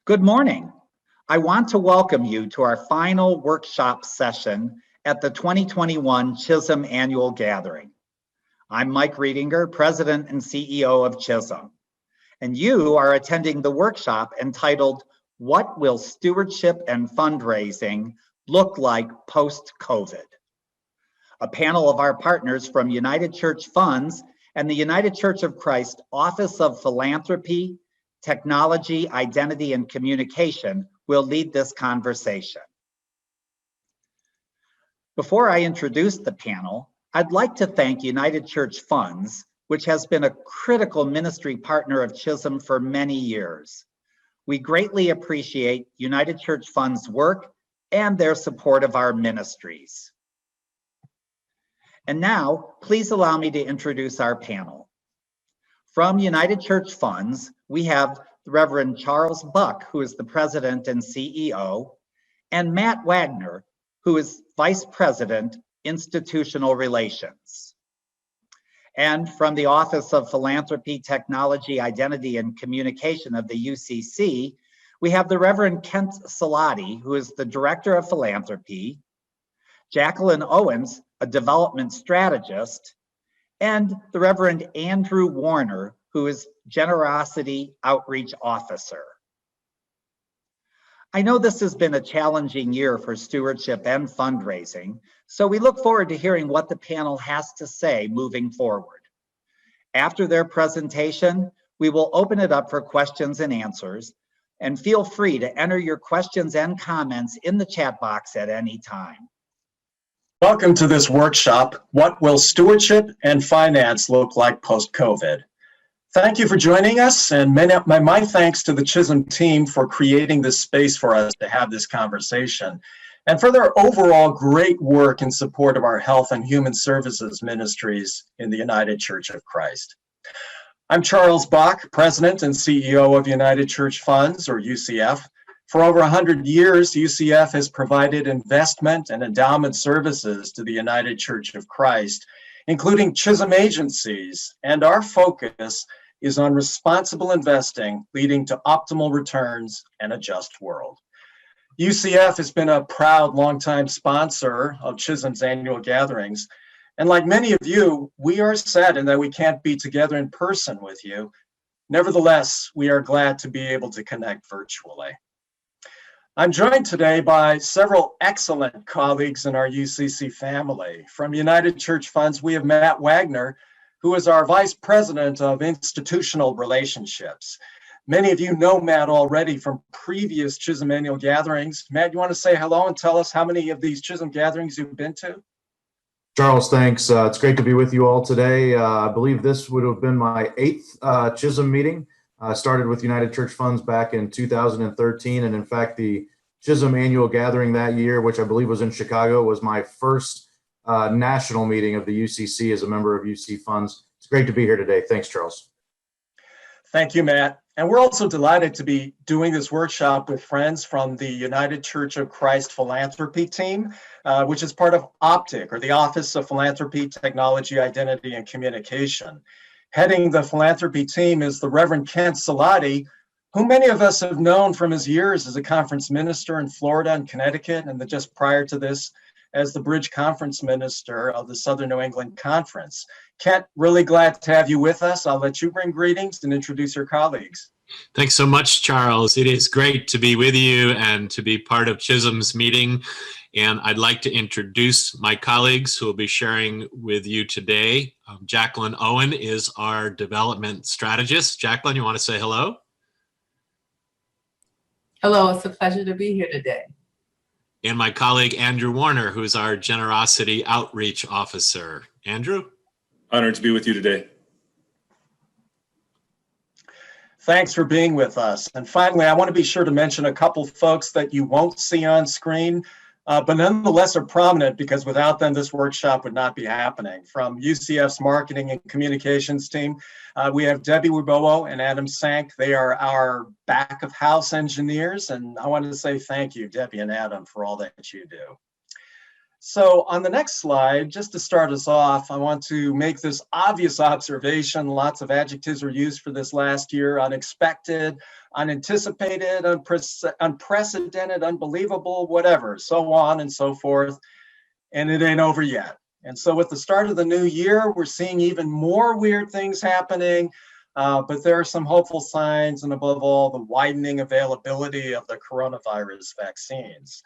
Good morning. I want to welcome you to our final workshop session at the 2021 Chisholm Annual Gathering. I'm Mike Riedinger, President and CEO of Chisholm, and you are attending the workshop entitled, "What Will Stewardship and Fundraising Look Like Post-COVID?" A panel of our partners from United Church Funds and the United Church of Christ Office of Philanthropy, Technology, Identity, and Communication will lead this conversation. Before I introduce the panel, I'd like to thank United Church Funds, which has been a critical ministry partner of Chisholm for many years. We greatly appreciate United Church Funds' work and their support of our ministries. And now, please allow me to introduce our panel. From United Church Funds, we have the Reverend Charles Buck, who is the President and CEO, and Matt Wagner, who is Vice President, Institutional Relations. And from the Office of Philanthropy, Technology, Identity, and Communication of the UCC, we have the Reverend Kent Salati, who is the Director of Philanthropy, Jacqueline Owens, a Development Strategist, and the Reverend Andrew Warner, who is Generosity Outreach Officer. I know this has been a challenging year for stewardship and fundraising, so we look forward to hearing what the panel has to say moving forward. After their presentation, we will open it up for questions and answers, and feel free to enter your questions and comments in the chat box at any time. Welcome to this workshop, What Will Stewardship and Finance Look Like Post-COVID? Thank you for joining us, and my thanks to the Chisholm team for creating this space for us to have this conversation, and for their overall great work in support of our health and human services ministries in the United Church of Christ. I'm Charles Buck, President and CEO of United Church Funds, or UCF. For over 100 years, UCF has provided investment and endowment services to the United Church of Christ, including Chisholm agencies, and our focus is on responsible investing leading to optimal returns and a just world. UCF has been a proud longtime sponsor of Chisholm's annual gatherings, and like many of you, we are saddened that we can't be together in person with you. Nevertheless, we are glad to be able to connect virtually. I'm joined today by several excellent colleagues in our UCC family. From United Church Funds, we have Matt Wagner, who is our Vice President of Institutional Relationships. Many of you know Matt already from previous Chisholm annual gatherings. Matt, you want to say hello and tell us how many of these Chisholm gatherings you've been to? Charles, thanks. It's great to be with you all today. I believe this would have been my 8th Chisholm meeting. I started with United Church Funds back in 2013, and in fact, the Chisholm annual gathering that year, which I believe was in Chicago, was my first national meeting of the UCC as a member of UC Funds. It's great to be here today. Thanks, Charles. Thank you, Matt. And we're also delighted to be doing this workshop with friends from the United Church of Christ Philanthropy team, which is part of OPTIC, or the Office of Philanthropy, Technology, Identity, and Communication. Heading the philanthropy team is the Reverend Kent Salati, who many of us have known from his years as a conference minister in Florida and Connecticut, and just prior to this, as the Bridge Conference Minister of the Southern New England Conference. Kent, really glad to have you with us. I'll let you bring greetings and introduce your colleagues. Thanks so much, Charles. It is great to be with you and to be part of Chisholm's meeting. And I'd like to introduce my colleagues who will be sharing with you today. Jacqueline Owen is our development strategist. Jacqueline, you want to say hello? Hello, it's a pleasure to be here today. And my colleague, Andrew Warner, who is our Generosity Outreach Officer. Andrew? Honored to be with you today. Thanks for being with us. And finally, I want to be sure to mention a couple folks that you won't see on screen, but nonetheless are prominent because without them, this workshop would not be happening. From UCF's marketing and communications team, we have Debbie Wibowo and Adam Sank. They are our back of house engineers, and I wanted to say thank you, Debbie and Adam, for all that you do. So on the next slide, just to start us off, I want to make this obvious observation. Lots of adjectives were used for this last year: unexpected, unanticipated, unprecedented, unbelievable, whatever, so on and so forth. And it ain't over yet. And so with the start of the new year, we're seeing even more weird things happening, but there are some hopeful signs, and above all, the widening availability of the coronavirus vaccines.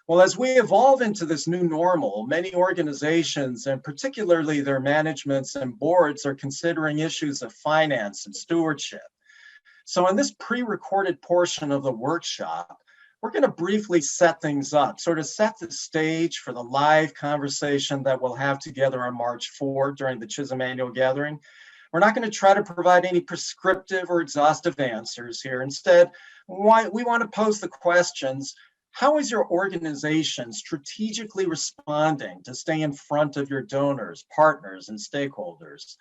Well, as we evolve into this new normal, many organizations, and particularly their managements and boards, are considering issues of finance and stewardship. So in this pre-recorded portion of the workshop, we're going to briefly set things up, sort of set the stage for the live conversation that we'll have together on March 4 during the Chisholm Annual Gathering. We're not going to try to provide any prescriptive or exhaustive answers here. Instead, we want to pose the questions: how is your organization strategically responding to stay in front of your donors, partners, and stakeholders?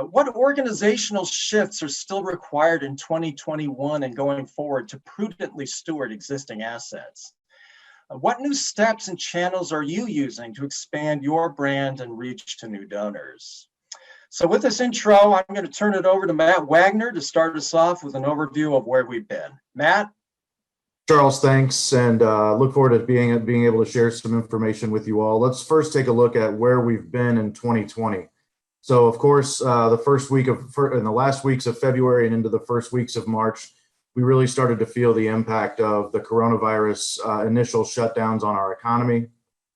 What organizational shifts are still required in 2021 and going forward to prudently steward existing assets? What new steps and channels are you using to expand your brand and reach to new donors? So with this intro, I'm going to turn it over to Matt Wagner to start us off with an overview of where we've been. Matt? Charles, thanks, and look forward to being able to share some information with you all. Let's first take a look at where we've been in 2020. So, of course, in the last weeks of February and into the first weeks of March, we really started to feel the impact of the coronavirus initial shutdowns on our economy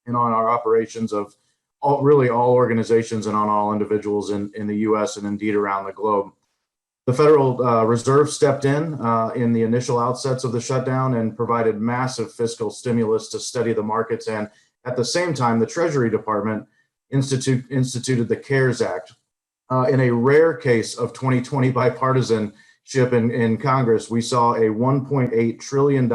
and on our operations of all organizations and on all individuals in the U.S. and indeed around the globe. The Federal Reserve stepped in the initial outsets of the shutdown and provided massive fiscal stimulus to steady the markets. And at the same time, the Treasury Department instituted the CARES Act. In a rare case of 2020 bipartisanship in Congress, we saw a $1.8 trillion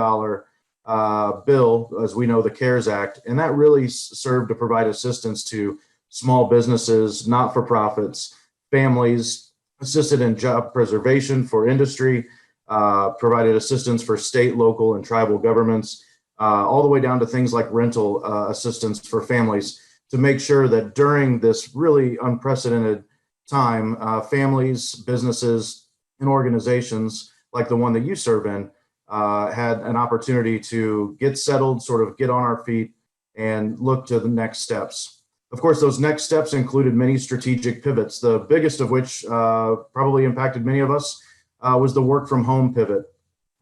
bill, as we know, the CARES Act, and that really served to provide assistance to small businesses, not-for-profits, families, assisted in job preservation for industry, provided assistance for state, local, and tribal governments, all the way down to things like rental assistance for families, to make sure that during this really unprecedented time, families, businesses, and organizations like the one that you serve in had an opportunity to get settled, sort of get on our feet, and look to the next steps. Of course, those next steps included many strategic pivots, the biggest of which probably impacted many of us was the work from home pivot.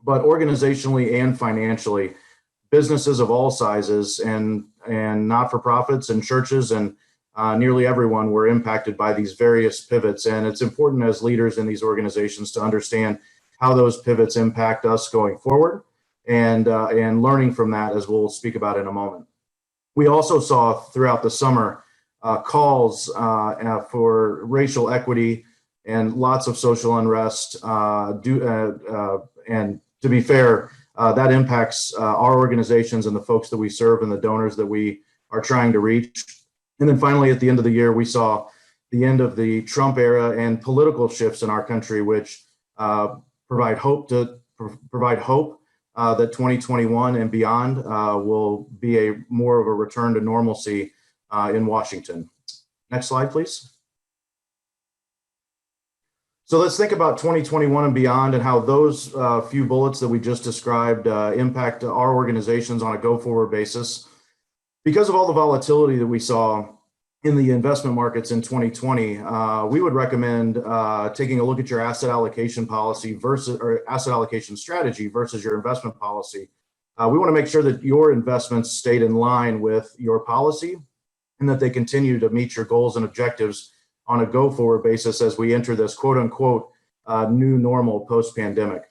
But organizationally and financially, businesses of all sizes and not-for-profits and churches and nearly everyone were impacted by these various pivots. And it's important as leaders in these organizations to understand how those pivots impact us going forward and learning from that, as we'll speak about in a moment. We also saw throughout the summer calls for racial equity and lots of social unrest. And to be fair, that impacts our organizations and the folks that we serve and the donors that we are trying to reach. And then finally, at the end of the year, we saw the end of the Trump era and political shifts in our country, which provide hope that 2021 and beyond will be more of a return to normalcy in Washington. Next slide, please. So let's think about 2021 and beyond and how those few bullets that we just described impact our organizations on a go-forward basis. Because of all the volatility that we saw in the investment markets in 2020, we would recommend taking a look at your asset allocation policy or asset allocation strategy versus your investment policy. We want to make sure that your investments stayed in line with your policy and that they continue to meet your goals and objectives on a go-forward basis as we enter this quote-unquote new normal post-pandemic.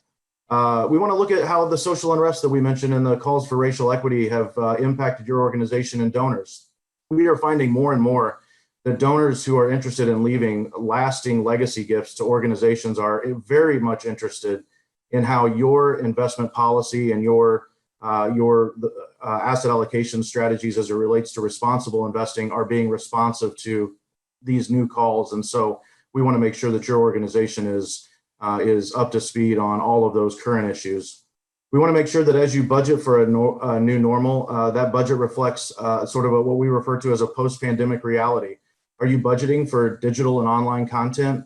We want to look at how the social unrest that we mentioned and the calls for racial equity have impacted your organization and donors. We are finding more and more that donors who are interested in leaving lasting legacy gifts to organizations are very much interested in how your investment policy and your asset allocation strategies as it relates to responsible investing are being responsive to these new calls. And so we want to make sure that your organization is up to speed on all of those current issues. We want to make sure that as you budget for a new normal, that budget reflects sort of what we refer to as a post-pandemic reality. Are you budgeting for digital and online content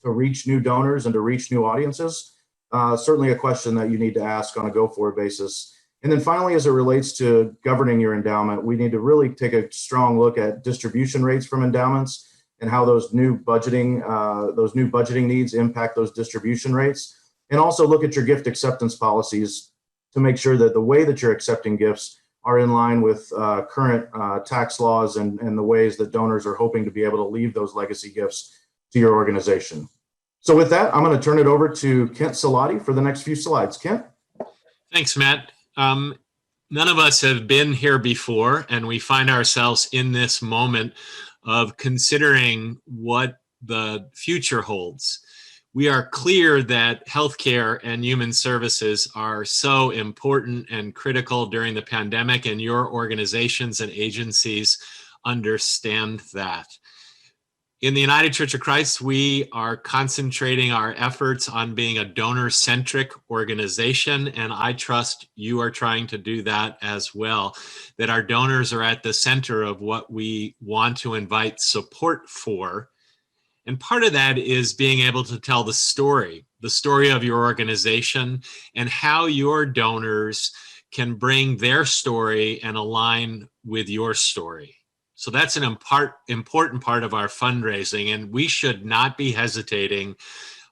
to reach new donors and to reach new audiences? Certainly a question that you need to ask on a go-forward basis. And then finally, as it relates to governing your endowment, we need to really take a strong look at distribution rates from endowments and how those new budgeting needs impact those distribution rates. And also look at your gift acceptance policies to make sure that the way that you're accepting gifts are in line with current tax laws and the ways that donors are hoping to be able to leave those legacy gifts to your organization. So with that, I'm going to turn it over to Kent Salati for the next few slides. Kent? Thanks, Matt. None of us have been here before, and we find ourselves in this moment of considering what the future holds. We are clear that healthcare and human services are so important and critical during the pandemic, and your organizations and agencies understand that. In the United Church of Christ, we are concentrating our efforts on being a donor-centric organization, and I trust you are trying to do that as well, that our donors are at the center of what we want to invite support for. And part of that is being able to tell the story of your organization and how your donors can bring their story and align with your story. So that's an important part of our fundraising, and we should not be hesitating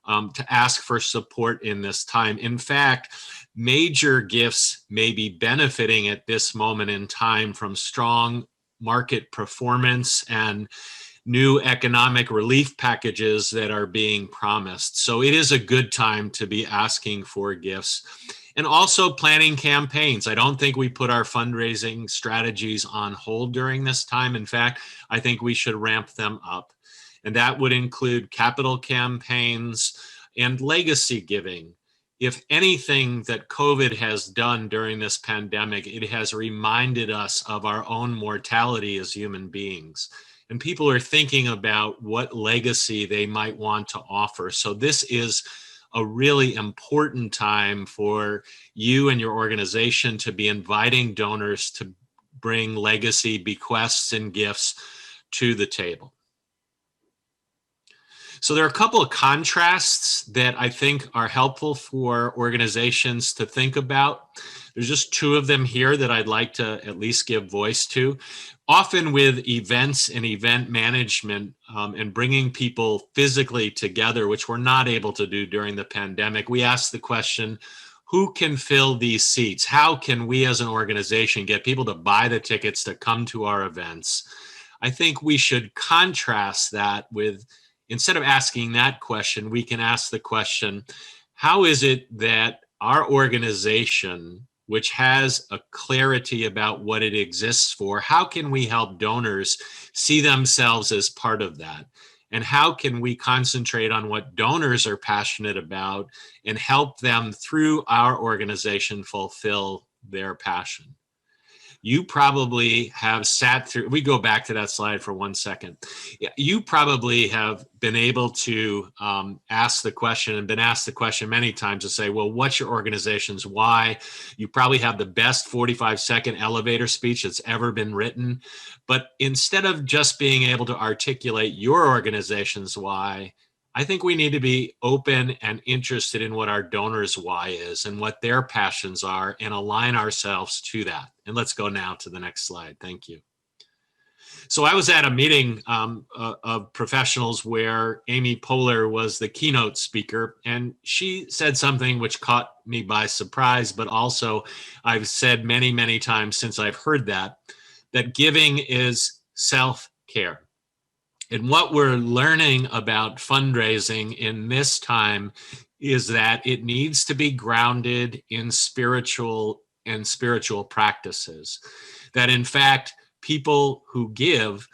to ask for support in this time. In fact, major gifts may be benefiting at this moment in time from strong market performance and new economic relief packages that are being promised. So it is a good time to be asking for gifts. And also planning campaigns. I don't think we put our fundraising strategies on hold during this time. In fact, I think we should ramp them up. And that would include capital campaigns and legacy giving. If anything that COVID has done during this pandemic, it has reminded us of our own mortality as human beings. And people are thinking about what legacy they might want to offer. So this is a really important time for you and your organization to be inviting donors to bring legacy bequests and gifts to the table. So there are a couple of contrasts that I think are helpful for organizations to think about. There's just two of them here that I'd like to at least give voice to. Often with events and event management and bringing people physically together, which we're not able to do during the pandemic, we ask the question, who can fill these seats? How can we as an organization get people to buy the tickets to come to our events? I think we should contrast that with, instead of asking that question, we can ask the question, how is it that our organization, which has a clarity about what it exists for, how can we help donors see themselves as part of that? And how can we concentrate on what donors are passionate about and help them through our organization fulfill their passion? You probably have sat through, we go back to that slide for 1 second. You probably have been able to ask the question and been asked the question many times to say, well, what's your organization's why? You probably have the best 45-second elevator speech that's ever been written. But instead of just being able to articulate your organization's why, I think we need to be open and interested in what our donors' why is and what their passions are and align ourselves to that. And let's go now to the next slide. Thank you. So I was at a meeting of professionals where Amy Poehler was the keynote speaker, and she said something which caught me by surprise, but also I've said many, many times since I've heard that giving is self-care. And what we're learning about fundraising in this time is that it needs to be grounded in spiritual practices. That in fact, people who give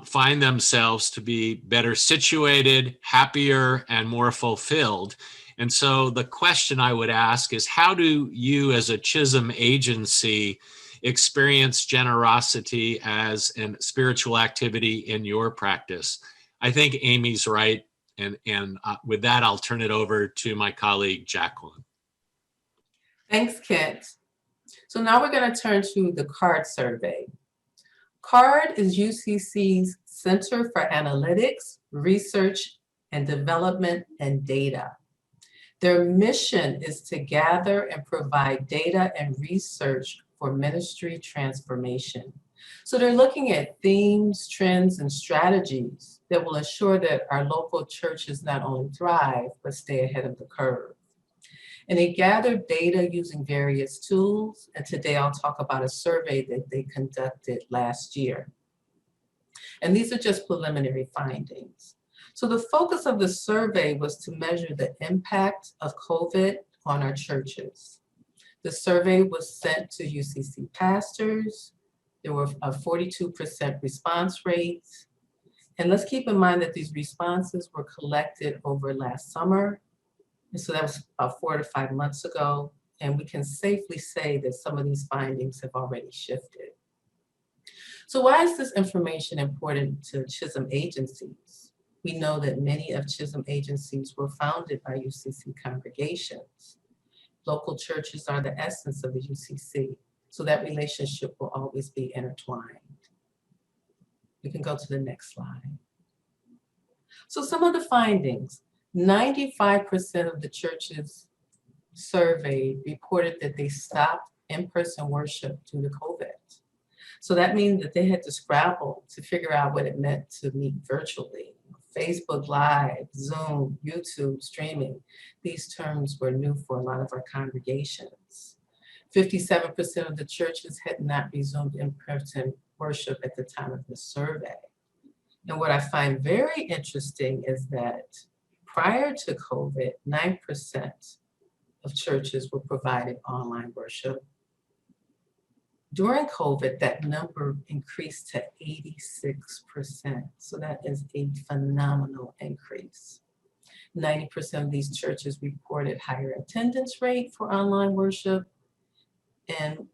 find themselves to be better situated, happier, and more fulfilled. And so the question I would ask is, how do you as a Chisholm agency experience generosity as a spiritual activity in your practice? I think Amy's right. And with that, I'll turn it over to my colleague, Jacqueline. Thanks, Kent. So now we're going to turn to the CARD survey. CARD is UCC's Center for Analytics, Research and Development and Data. Their mission is to gather and provide data and research for ministry transformation. So they're looking at themes, trends, and strategies that will ensure that our local churches not only thrive, but stay ahead of the curve. And they gathered data using various tools. And today I'll talk about a survey that they conducted last year. And these are just preliminary findings. So the focus of the survey was to measure the impact of COVID on our churches. The survey was sent to UCC pastors. There were a 42% response rate. And let's keep in mind that these responses were collected over last summer. And so that was about 4 to 5 months ago. And we can safely say that some of these findings have already shifted. So why is this information important to Chisholm agencies? We know that many of Chisholm agencies were founded by UCC congregations. Local churches are the essence of the UCC, so that relationship will always be intertwined. We can go to the next slide. So some of the findings, 95% of the churches surveyed reported that they stopped in-person worship due to COVID. So that means that they had to scrabble to figure out what it meant to meet virtually. Facebook Live, Zoom, YouTube, streaming. These terms were new for a lot of our congregations. 57% of the churches had not resumed in-person worship at the time of the survey. And what I find very interesting is that prior to COVID, 9% of churches were providing online worship. During COVID, that number increased to 86%. So that is a phenomenal increase. 90% of these churches reported higher attendance rate for online worship. And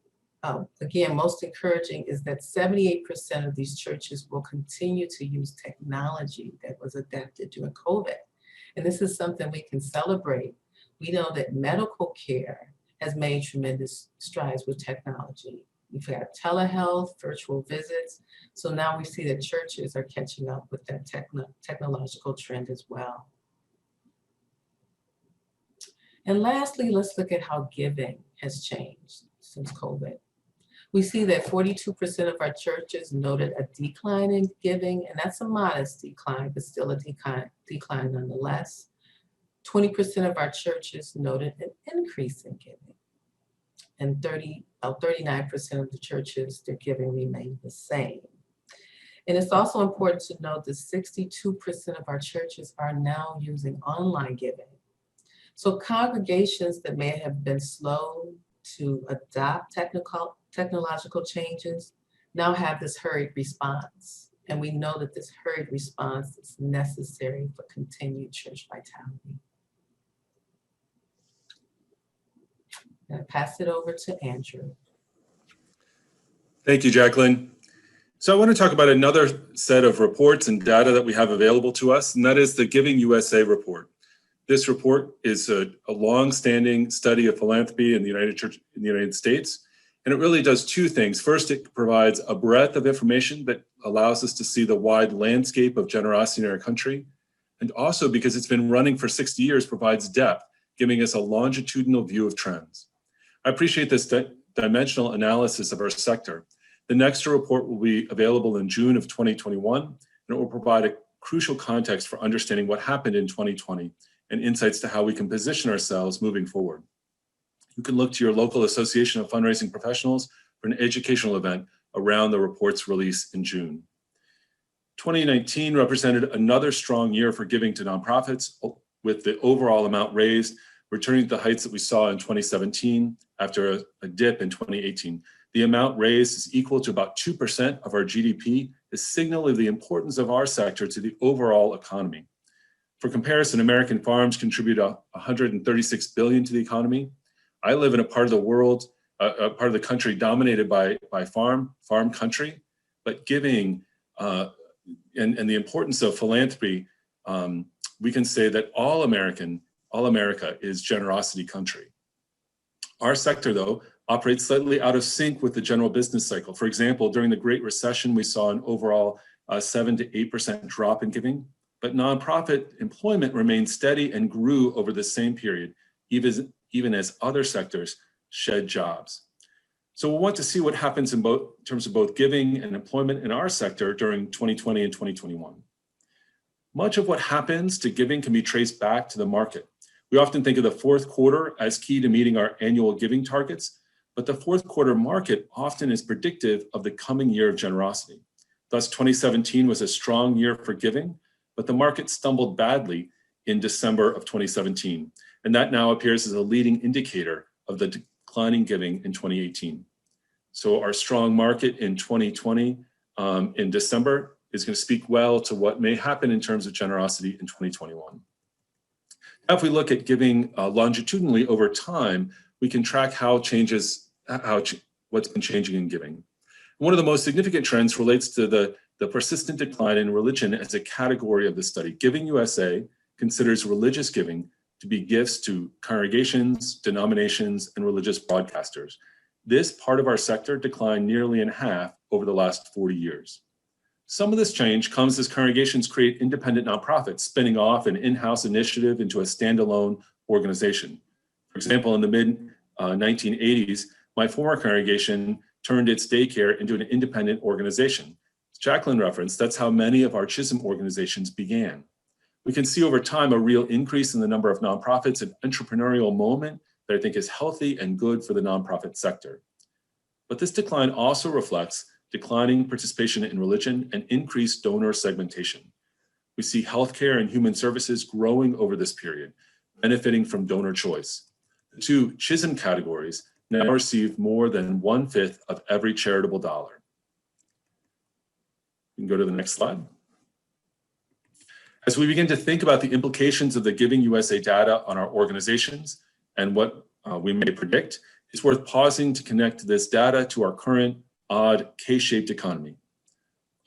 again, most encouraging is that 78% of these churches will continue to use technology that was adapted during COVID. And this is something we can celebrate. We know that medical care has made tremendous strides with technology. We've got telehealth, virtual visits. So now we see that churches are catching up with that technological trend as well. And lastly, let's look at how giving has changed since COVID. We see that 42% of our churches noted a decline in giving, and that's a modest decline, but still a decline nonetheless. 20% of our churches noted an increase in giving. And 39% of the churches, their giving remained the same. And it's also important to note that 62% of our churches are now using online giving. So congregations that may have been slow to adopt technological changes now have this hurried response. And we know that this hurried response is necessary for continued church vitality. I'll pass it over to Andrew. Thank you, Jacqueline. So I want to talk about another set of reports and data that we have available to us, and that is the Giving USA report. This report is a long-standing study of philanthropy in the United States, and it really does two things. First, it provides a breadth of information that allows us to see the wide landscape of generosity in our country, and also, because it's been running for 60 years, provides depth, giving us a longitudinal view of trends. I appreciate this dimensional analysis of our sector. The next report will be available in June of 2021, and it will provide a crucial context for understanding what happened in 2020 and insights to how we can position ourselves moving forward. You can look to your local association of fundraising professionals for an educational event around the report's release in June. 2019 represented another strong year for giving to nonprofits, with the overall amount raised returning to the heights that we saw in 2017 after a dip in 2018. The amount raised is equal to about 2% of our GDP, a signal of the importance of our sector to the overall economy. For comparison, American farms contribute $136 billion to the economy. I live in a part of the world, a part of the country dominated by farm country, but giving and the importance of philanthropy, we can say that all America is generosity country. Our sector, though, operates slightly out of sync with the general business cycle. For example, during the Great Recession, we saw an overall 7 to 8% drop in giving, but nonprofit employment remained steady and grew over the same period, even as other sectors shed jobs. So we'll want to see what happens in terms of both giving and employment in our sector during 2020 and 2021. Much of what happens to giving can be traced back to the market. We often think of the fourth quarter as key to meeting our annual giving targets, but the fourth quarter market often is predictive of the coming year of generosity. Thus, 2017 was a strong year for giving, but the market stumbled badly in December of 2017, and that now appears as a leading indicator of the declining giving in 2018. So our strong market in 2020 in December is going to speak well to what may happen in terms of generosity in 2021. Now, if we look at giving longitudinally over time, we can track what's been changing in giving. One of the most significant trends relates to the persistent decline in religion as a category of the study. Giving USA considers religious giving to be gifts to congregations, denominations, and religious broadcasters. This part of our sector declined nearly in half over the last 40 years. Some of this change comes as congregations create independent nonprofits, spinning off an in-house initiative into a standalone organization. For example, in the mid-1980s, my former congregation turned its daycare into an independent organization. As Jacqueline referenced, that's how many of our Chisholm organizations began. We can see over time a real increase in the number of nonprofits, an entrepreneurial moment that I think is healthy and good for the nonprofit sector. But this decline also reflects declining participation in religion and increased donor segmentation. We see healthcare and human services growing over this period, benefiting from donor choice. The two Chisholm categories now receive more than 1/5 of every charitable dollar. You can go to the next slide. As we begin to think about the implications of the Giving USA data on our organizations and what we may predict, it's worth pausing to connect this data to our current odd K-shaped economy.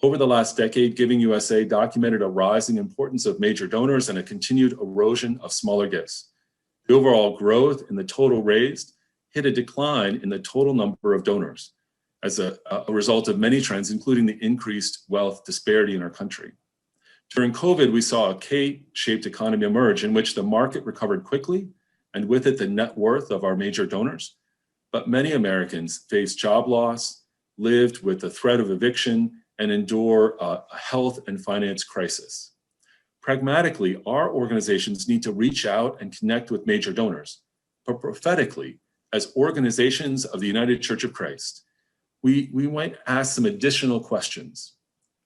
Over the last decade, Giving USA documented a rising importance of major donors and a continued erosion of smaller gifts. The overall growth in the total raised hit a decline in the total number of donors as a result of many trends, including the increased wealth disparity in our country. During COVID, we saw a K-shaped economy emerge in which the market recovered quickly, and with it the net worth of our major donors. But many Americans faced job loss, lived with the threat of eviction, and endure a health and finance crisis. Pragmatically, our organizations need to reach out and connect with major donors. But prophetically, as organizations of the United Church of Christ, we might ask some additional questions.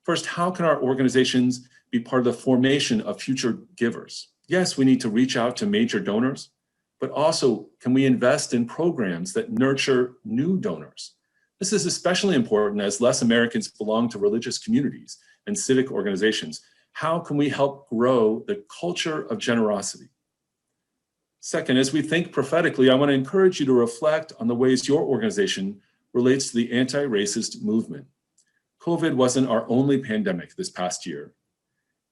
First, how can our organizations be part of the formation of future givers? Yes, we need to reach out to major donors, but also can we invest in programs that nurture new donors? This is especially important as less Americans belong to religious communities and civic organizations. How can we help grow the culture of generosity? Second, as we think prophetically, I want to encourage you to reflect on the ways your organization relates to the anti-racist movement. COVID wasn't our only pandemic this past year.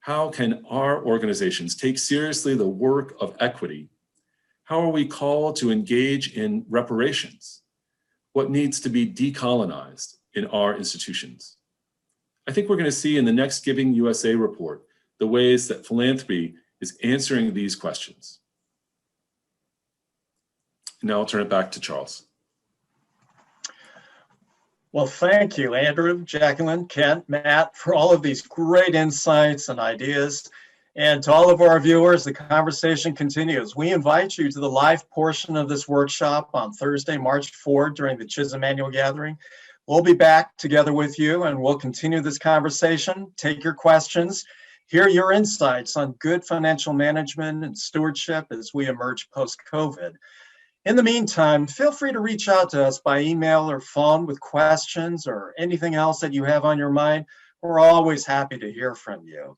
How can our organizations take seriously the work of equity? How are we called to engage in reparations? What needs to be decolonized in our institutions? I think we're going to see in the next Giving USA report the ways that philanthropy is answering these questions. Now I'll turn it back to Charles. Well, thank you, Andrew, Jacqueline, Kent, Matt, for all of these great insights and ideas. And to all of our viewers, the conversation continues. We invite you to the live portion of this workshop on Thursday, March 4th during the Chisholm Annual Gathering. We'll be back together with you and we'll continue this conversation, take your questions, hear your insights on good financial management and stewardship as we emerge post-COVID. In the meantime, feel free to reach out to us by email or phone with questions or anything else that you have on your mind. We're always happy to hear from you.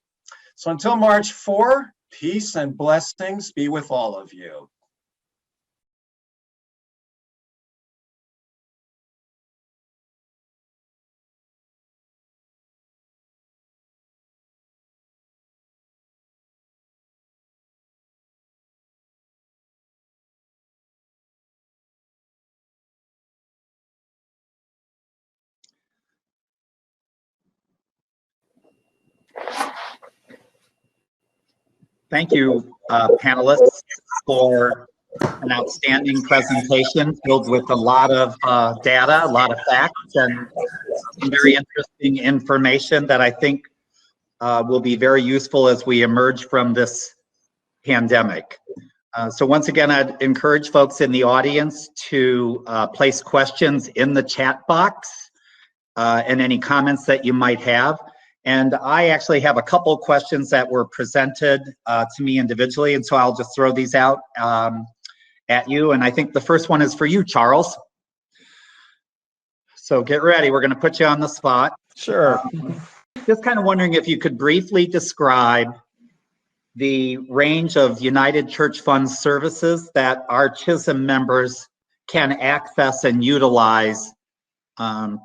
So until March 4, peace and blessings be with all of you. Thank you, panelists, for an outstanding presentation filled with a lot of data, a lot of facts, and some very interesting information that I think will be very useful as we emerge from this pandemic. So once again, I'd encourage folks in the audience to place questions in the chat box and any comments that you might have. And I actually have a couple questions that were presented to me individually, and so I'll just throw these out at you. And I think the first one is for you, Charles. So get ready, we're gonna put you on the spot. Sure. Just kind of wondering if you could briefly describe the range of United Church Fund services that our Chisholm members can access and utilize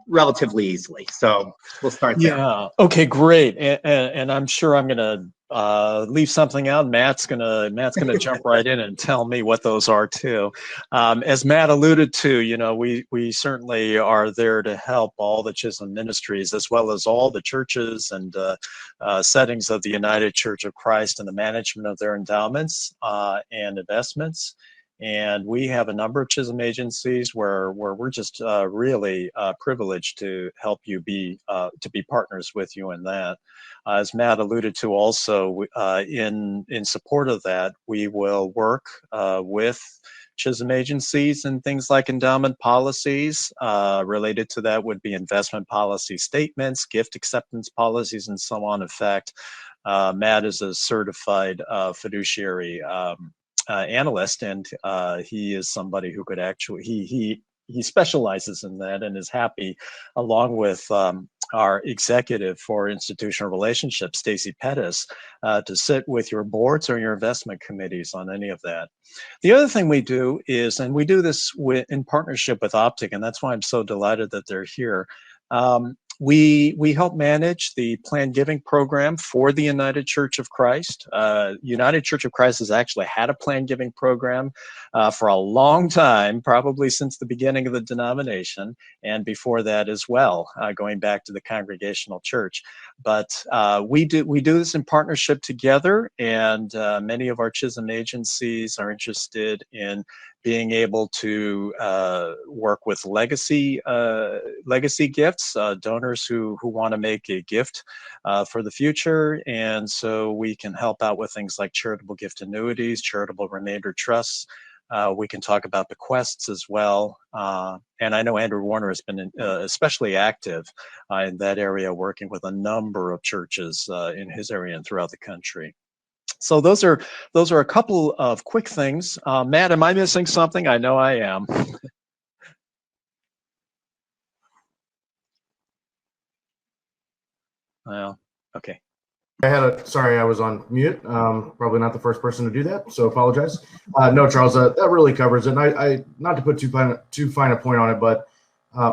relatively easily. So we'll start there. Yeah. Okay. Great. And I'm sure I'm going to leave something out. Matt's gonna jump right in and tell me what those are too. As Matt alluded to, you know, we certainly are there to help all the Chisholm ministries as well as all the churches and settings of the United Church of Christ and the management of their endowments and investments. And we have a number of Chisholm agencies where we're just really privileged to help you be partners with you in that. As Matt alluded to also, in support of that, we will work with Chisholm agencies and things like endowment policies. Related to that would be investment policy statements, gift acceptance policies, and so on. In fact, Matt is a certified fiduciary analyst, and he is somebody who could actually he specializes in that and is happy, along with our executive for institutional relationships, Stacy Pettis, to sit with your boards or your investment committees on any of that. The other thing we do is, and we do this in partnership with Optic, and that's why I'm so delighted that they're here. We help manage the planned giving program for the United Church of Christ. United Church of Christ has actually had a planned giving program for a long time, probably since the beginning of the denomination, and before that as well, going back to the Congregational Church. But we do this in partnership together, and many of our Chisholm agencies are interested in being able to work with legacy gifts, donors who want to make a gift for the future. And so we can help out with things like charitable gift annuities, charitable remainder trusts. We can talk about bequests as well. And I know Andrew Warner has been especially active in that area, working with a number of churches in his area and throughout the country. So those are a couple of quick things. Matt, am I missing something? I know I am. Well, okay. Sorry, I was on mute. Probably not the first person to do that, so apologize. No, Charles, that really covers it. And I not to put too fine a point on it, but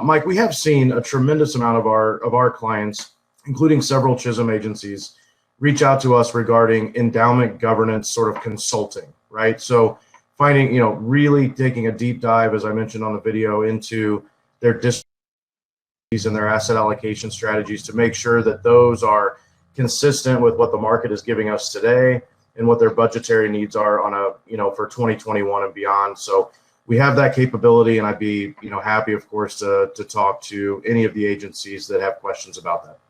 Mike, we have seen a tremendous amount of our clients, including several Chisholm agencies, reach out to us regarding endowment governance sort of consulting, right? So finding, you know, really taking a deep dive, as I mentioned on the video, into their distributions and their asset allocation strategies to make sure that those are consistent with what the market is giving us today and what their budgetary needs are on a, you know, for 2021 and beyond. So we have that capability, and I'd be, you know, happy, of course, to talk to any of the agencies that have questions about that.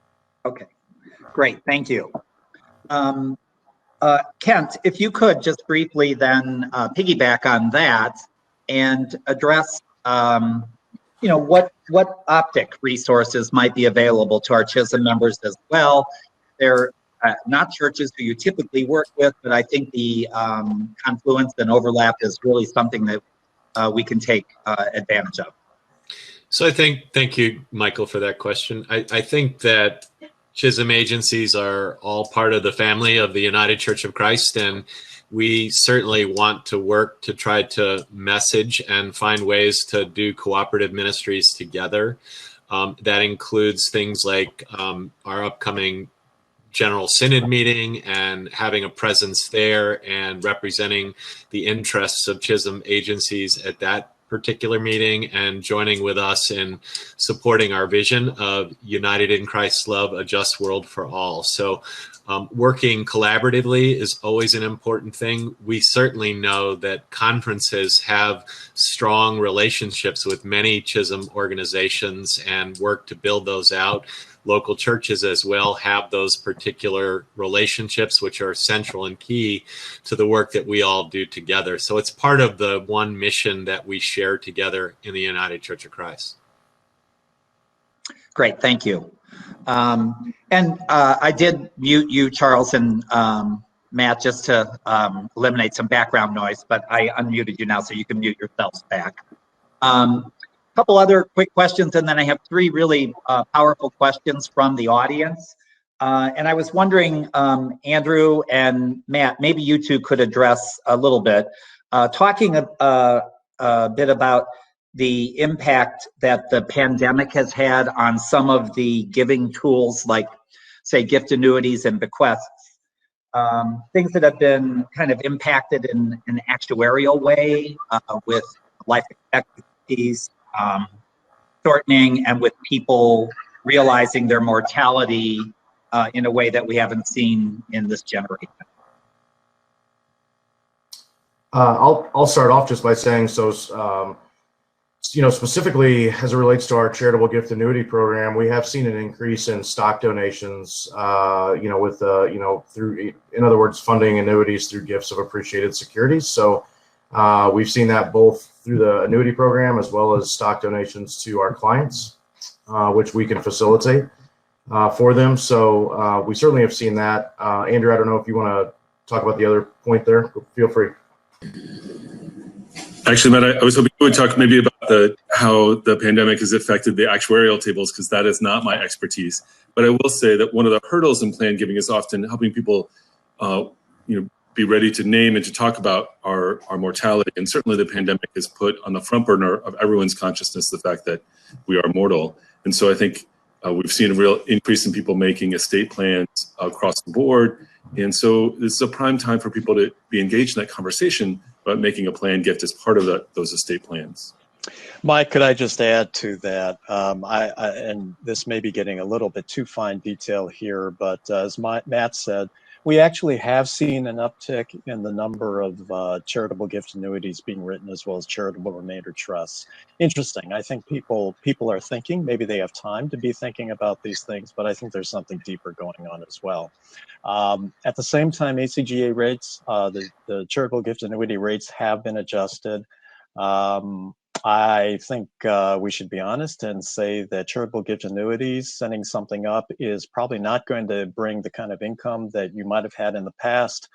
Okay, great, thank you. Kent, if you could just briefly then piggyback on that and address, you know, what Optic resources might be available to our Chisholm members as well. They're not churches who you typically work with, but I think the confluence and overlap is really something that we can take advantage of. So thank you, Michael, for that question. I think that Chisholm agencies are all part of the family of the United Church of Christ, and we certainly want to work to try to message and find ways to do cooperative ministries together. That includes things like our upcoming General Synod meeting and having a presence there and representing the interests of Chisholm agencies at that particular meeting, and joining with us in supporting our vision of united in Christ's love, a just world for all. So Working collaboratively is always an important thing. We certainly know that conferences have strong relationships with many Chisholm organizations and work to build those out. Local churches as well have those particular relationships, which are central and key to the work that we all do together. So it's part of the one mission that we share together in the United Church of Christ. Great, thank you. I did mute you, Charles and Matt, just to eliminate some background noise, but I unmuted you now, so you can mute yourselves back. Couple other quick questions, and then I have three really powerful questions from the audience. And I was wondering, Andrew and Matt, maybe you two could address a little bit, talking a bit about the impact that the pandemic has had on some of the giving tools, like, say, gift annuities and bequests, things that have been kind of impacted in an actuarial way with life expectancies shortening and with people realizing their mortality in a way that we haven't seen in this generation. I'll start off just by saying, so, specifically as it relates to our charitable gift annuity program, we have seen an increase in stock donations, through, in other words, funding annuities through gifts of appreciated securities. So we've seen that both through the annuity program as well as stock donations to our clients, which we can facilitate for them. So we certainly have seen that. Andrew, I don't know if you want to talk about the other point there. Feel free. Actually, Matt, I was hoping you would talk maybe about how the pandemic has affected the actuarial tables, because that is not my expertise. But I will say that one of the hurdles in plan giving is often helping people, be ready to name and to talk about our mortality. And certainly the pandemic has put on the front burner of everyone's consciousness the fact that we are mortal. And so I think we've seen a real increase in people making estate plans across the board. And so this is a prime time for people to be engaged in that conversation about making a planned gift as part of those estate plans. Mike, could I just add to that? And this may be getting a little bit too fine detail here, but as Matt said, we actually have seen an uptick in the number of charitable gift annuities being written, as well as charitable remainder trusts. Interesting. I think people are thinking, maybe they have time to be thinking about these things, but I think there's something deeper going on as well. At the same time, ACGA rates, the charitable gift annuity rates have been adjusted. I think we should be honest and say that charitable gift annuities, setting something up, is probably not going to bring the kind of income that you might have had in the past.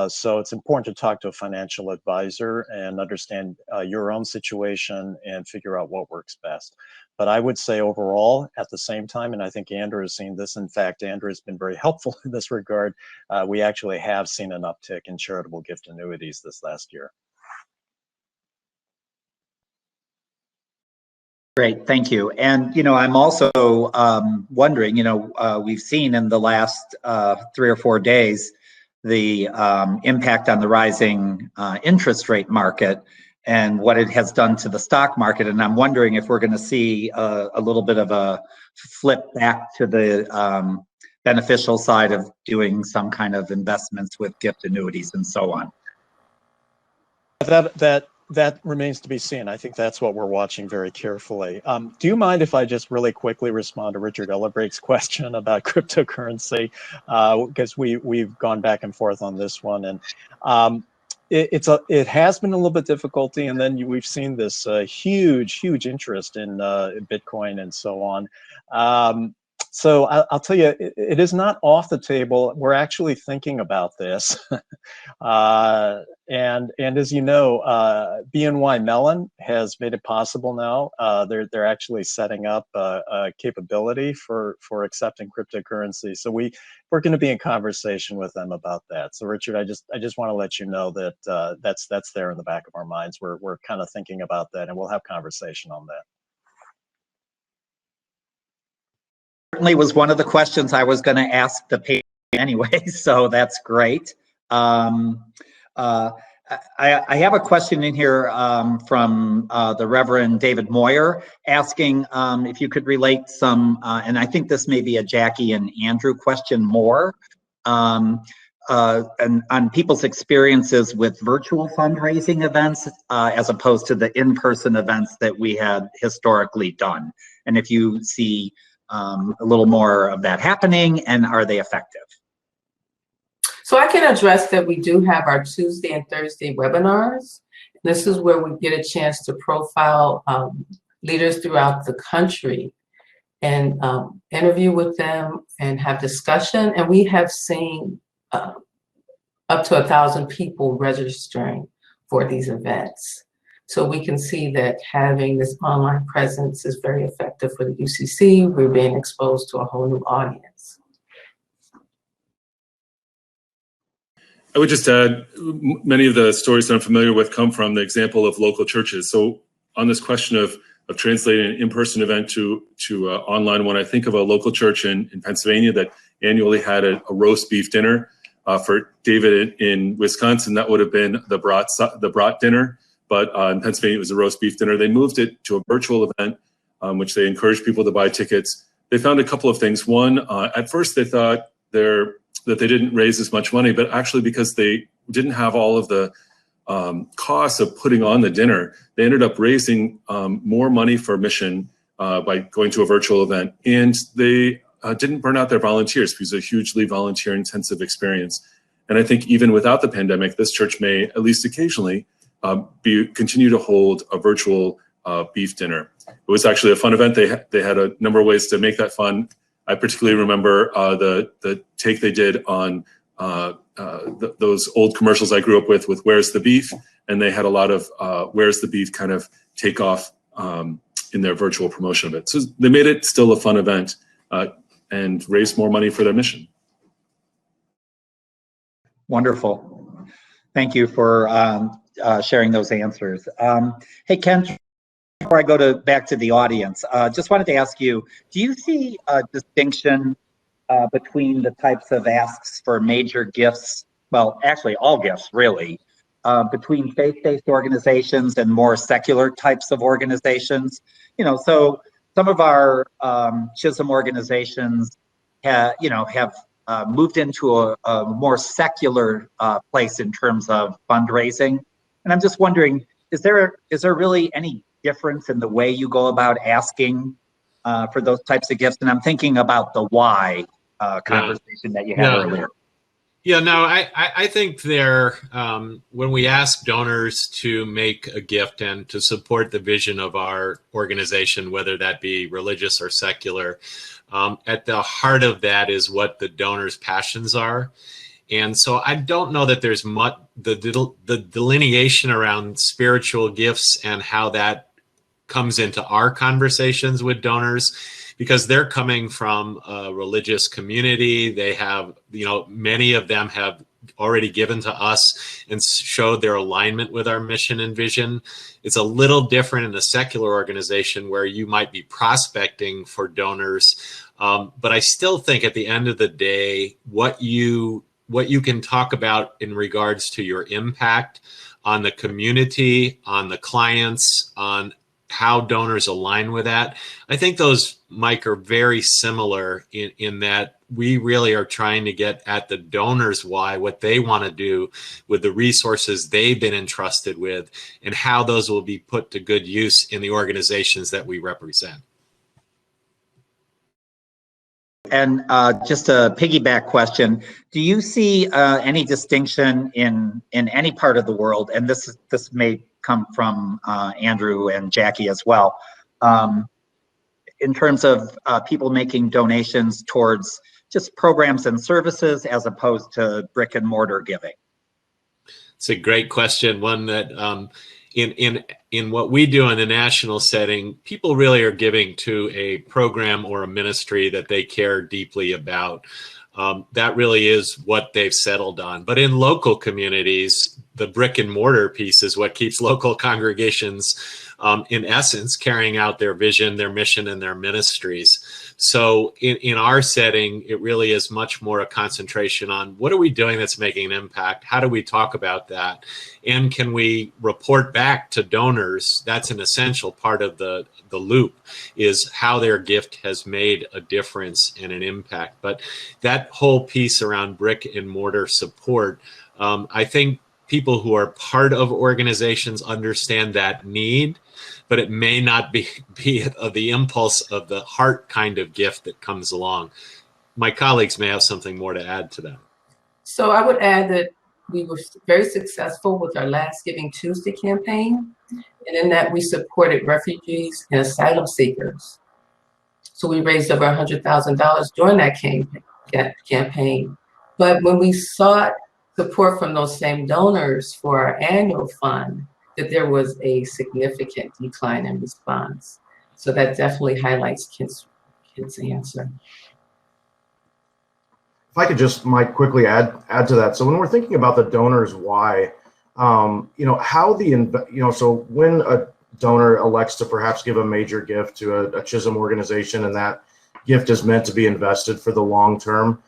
So it's important to talk to a financial advisor and understand your own situation and figure out what works best. But I would say overall, at the same time, and I think Andrew has seen this, in fact, Andrew has been very helpful in this regard, we actually have seen an uptick in charitable gift annuities this last year. Great, thank you. And, I'm also wondering, we've seen in the last 3 or 4 days the impact on the rising interest rate market and what it has done to the stock market. And I'm wondering if we're going to see a little bit of a flip back to the beneficial side of doing some kind of investments with gift annuities and so on. That remains to be seen. I think that's what we're watching very carefully. Do you mind if I just really quickly respond to Richard Ellerbrecht's question about cryptocurrency? Because we've gone back and forth on this one, and it has been a little bit difficulty. And then we've seen this huge interest in Bitcoin and so on. So I'll tell you, it is not off the table. We're actually thinking about this. And as you know, BNY Mellon has made it possible now. They're actually setting up a capability for accepting cryptocurrency. So we're going to be in conversation with them about that. So Richard, I just want to let you know that that's there in the back of our minds. We're kind of thinking about that, and we'll have conversation on that. Certainly was one of the questions I was going to ask the patient anyway, so that's great. I have a question in here from the Reverend David Moyer asking if you could relate some, and I think this may be a Jackie and Andrew question more, and on people's experiences with virtual fundraising events as opposed to the in-person events that we had historically done. And if you see a little more of that happening, and are they effective? So I can address that we do have our Tuesday and Thursday webinars. This is where we get a chance to profile leaders throughout the country and interview with them and have discussion. And we have seen up to 1,000 people registering for these events. So we can see that having this online presence is very effective for the UCC. We're being exposed to a whole new audience. I would just add, many of the stories that I'm familiar with come from the example of local churches. So on this question of translating an in-person event to online one, I think of a local church in Pennsylvania that annually had a roast beef dinner. For David in Wisconsin, that would have been the brat dinner, but in Pennsylvania it was a roast beef dinner. They moved it to a virtual event, which they encouraged people to buy tickets. They found a couple of things. One, at first they thought that they didn't raise as much money, but actually because they didn't have all of the costs of putting on the dinner, they ended up raising more money for mission by going to a virtual event. And they didn't burn out their volunteers because it's a hugely volunteer intensive experience. And I think even without the pandemic, this church may, at least occasionally, continue to hold a virtual beef dinner. It was actually a fun event. They had a number of ways to make that fun. I particularly remember the take they did on those old commercials I grew up with Where's the Beef? And they had a lot of Where's the Beef kind of take off in their virtual promotion of it. So they made it still a fun event and raised more money for their mission. Wonderful. Thank you for sharing those answers. Hey, Ken, before I go back to the audience, just wanted to ask you, do you see a distinction between the types of asks for major gifts, well, actually all gifts really, between faith-based organizations and more secular types of organizations? You know, so some of our Chisholm organizations have moved into a more secular place in terms of fundraising. And I'm just wondering, is there really any difference in the way you go about asking for those types of gifts? And I'm thinking about the why conversation that you had earlier. Yeah, no, I think when we ask donors to make a gift and to support the vision of our organization, whether that be religious or secular, at the heart of that is what the donor's passions are. And so I don't know that there's much, the delineation around spiritual gifts and how that comes into our conversations with donors, because they're coming from a religious community. They have, many of them have already given to us and showed their alignment with our mission and vision. It's a little different in a secular organization where you might be prospecting for donors. But I still think at the end of the day, what you can talk about in regards to your impact on the community, on the clients, on how donors align with that. I think those, Mike, are very similar in that we really are trying to get at the donors why, what they want to do with the resources they've been entrusted with, and how those will be put to good use in the organizations that we represent. And just a piggyback question, do you see any distinction in any part of the world, and this may come from Andrew and Jackie as well, in terms of people making donations towards just programs and services as opposed to brick and mortar giving? It's a great question, one that in what we do in the national setting, people really are giving to a program or a ministry that they care deeply about. That really is what they've settled on. But in local communities, the brick and mortar piece is what keeps local congregations in essence, carrying out their vision, their mission, and their ministries. So in our setting, it really is much more a concentration on what are we doing that's making an impact? How do we talk about that? And can we report back to donors? That's an essential part of the loop, is how their gift has made a difference and an impact. But that whole piece around brick and mortar support, I think people who are part of organizations understand that need, but it may not be the impulse of the heart kind of gift that comes along. My colleagues may have something more to add to that. So I would add that we were very successful with our last Giving Tuesday campaign, and in that we supported refugees and asylum seekers. So we raised over $100,000 during that campaign. But when we sought support from those same donors for our annual fund, that there was a significant decline in response. So that definitely highlights Kent's answer. If I could just, Mike, quickly add to that. So when we're thinking about the donors' why, so when a donor elects to perhaps give a major gift to a Chisholm organization, and that gift is meant to be invested for the long term,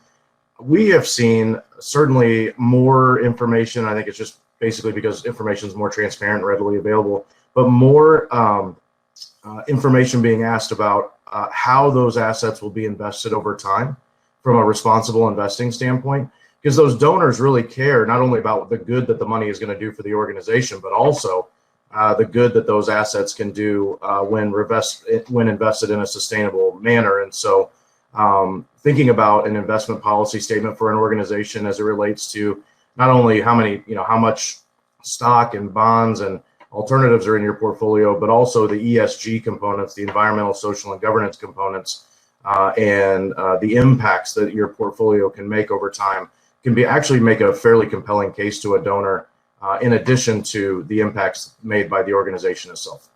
we have seen certainly more information. I think it's just basically because information is more transparent and readily available, but more information being asked about how those assets will be invested over time from a responsible investing standpoint, because those donors really care not only about the good that the money is going to do for the organization, but also the good that those assets can do when invested in a sustainable manner. And so thinking about an investment policy statement for an organization as it relates to not only how much stock and bonds and alternatives are in your portfolio, but also the ESG components, the environmental, social, and governance components, and the impacts that your portfolio can make over time can actually make a fairly compelling case to a donor, in addition to the impacts made by the organization itself.